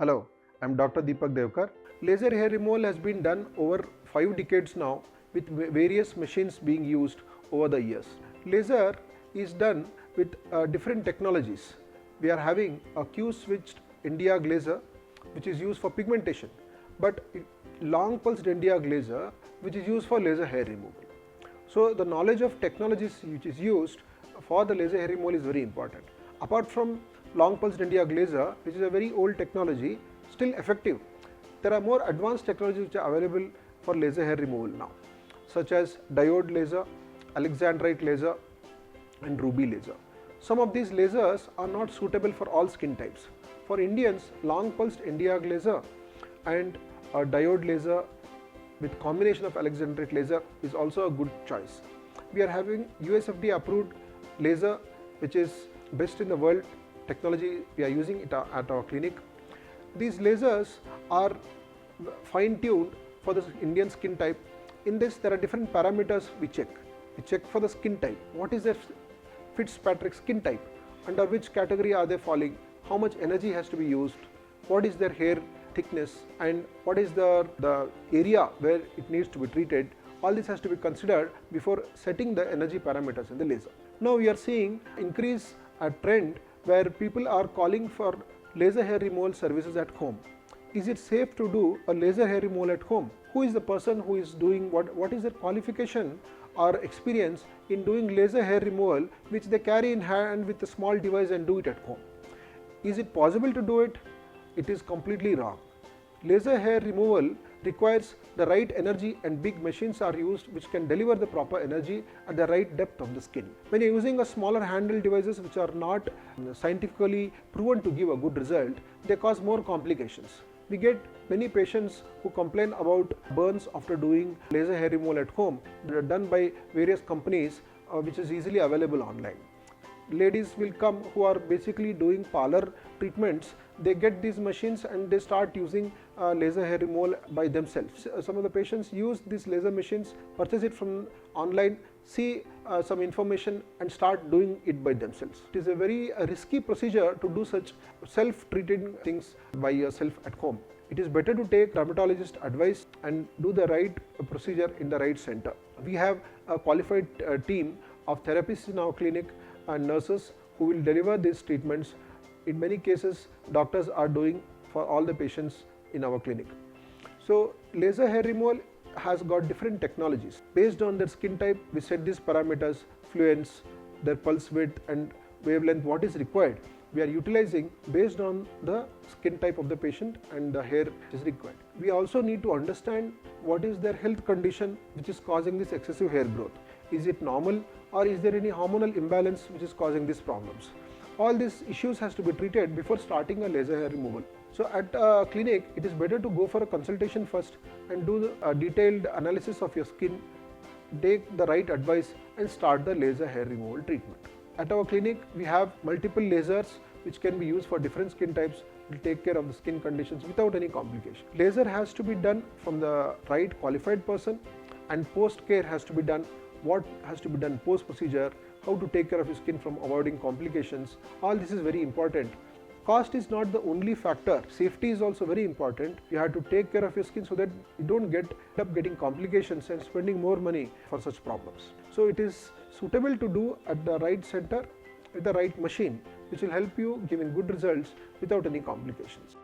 Hello, I'm Dr. Deepak Devakar. Laser hair removal has been done over 5 decades now with various machines being used over the years. Laser is done with different technologies. We are having a Q-switched India laser which is used for pigmentation, but long pulsed India laser which is used for laser hair removal. So the knowledge of technologies which is used for the laser hair removal is very important. Apart from long pulsed India laser, which is a very old technology, still effective, there are more advanced technologies which are available for laser hair removal now, such as diode laser, alexandrite laser and ruby laser. Some of these lasers are not suitable for all skin types. For Indians, long pulsed India laser and a diode laser with combination of alexandrite laser is also a good choice. We are having USFDA-approved laser, which is best in the world technology. We are using it at our clinic. These lasers are fine-tuned for the Indian skin type. In this, there are different parameters we check. We check for the skin type. What is their Fitzpatrick skin type? Under which category are they falling? How much energy has to be used? What is their hair thickness? And what is the area where it needs to be treated? All this has to be considered before setting the energy parameters in the laser. Now we are seeing increase a trend where people are calling for laser hair removal services at home. Is it safe to do a laser hair removal at home? Who is the person who is doing what is their qualification or experience in doing laser hair removal which they carry in hand with a small device and do it at home? Is it possible to do it? It is completely wrong. Laser hair removal requires the right energy and big machines are used which can deliver the proper energy at the right depth of the skin. When you are using a smaller handheld devices which are not scientifically proven to give a good result, they cause more complications. We get many patients who complain about burns after doing laser hair removal at home. They are done by various companies which is easily available online. Ladies will come who are basically doing parlour treatments. They get these machines and they start using laser hair removal by themselves. Some of the patients use these laser machines, purchase it from online, see some information and start doing it by themselves. It is a very risky procedure to do such self-treating things by yourself at home. It is better to take dermatologist advice and do the right procedure in the right center. We have a qualified team of therapists in our clinic and nurses who will deliver these treatments. In many cases, doctors are doing for all the patients in our clinic. So laser hair removal has got different technologies. Based on their skin type, we set these parameters, fluence, their pulse width and wavelength, what is required. We are utilizing based on the skin type of the patient and the hair which is required. We also need to understand what is their health condition which is causing this excessive hair growth. Is it normal or is there any hormonal imbalance which is causing these problems? All these issues has to be treated before starting a laser hair removal. So at a clinic, it is better to go for a consultation first and do a detailed analysis of your skin, take the right advice and start the laser hair removal treatment. At our clinic, we have multiple lasers which can be used for different skin types. Will take care of the skin conditions without any complication. Laser has to be done from the right qualified person and post care has to be done. What has to be done post procedure, how to take care of your skin from avoiding complications, all this is very important. Cost is not the only factor, safety is also very important. You have to take care of your skin so that you don't end up getting complications and spending more money for such problems. So it is suitable to do at the right center with the right machine which will help you giving good results without any complications.